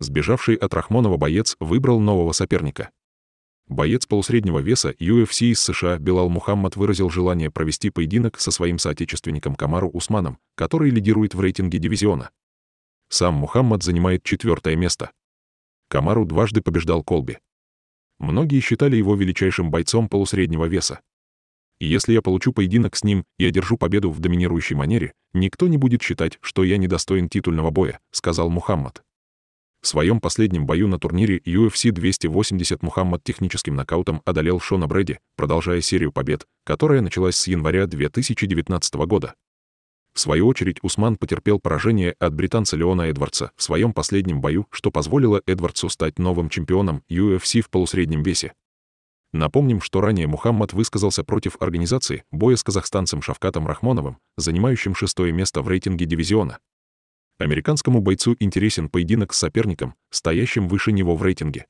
Сбежавший от Рахмонова боец выбрал нового соперника. Боец полусреднего веса UFC из США Белал Мухаммад выразил желание провести поединок со своим соотечественником Камару Усманом, который лидирует в рейтинге дивизиона. Сам Мухаммад занимает 4-е место. Камару дважды побеждал Колби. Многие считали его величайшим бойцом полусреднего веса. И если я получу поединок с ним и одержу победу в доминирующей манере, никто не будет считать, что я недостоин титульного боя, сказал Мухаммад. В своем последнем бою на турнире UFC 280 Мухаммад техническим нокаутом одолел Шона Брэди, продолжая серию побед, которая началась с января 2019 года. В свою очередь Усман потерпел поражение от британца Леона Эдвардса в своем последнем бою, что позволило Эдвардсу стать новым чемпионом UFC в полусреднем весе. Напомним, что ранее Мухаммад высказался против организации боя с казахстанцем Шавкатом Рахмоновым, занимающим 6-е место в рейтинге дивизиона. Американскому бойцу интересен поединок с соперником, стоящим выше него в рейтинге.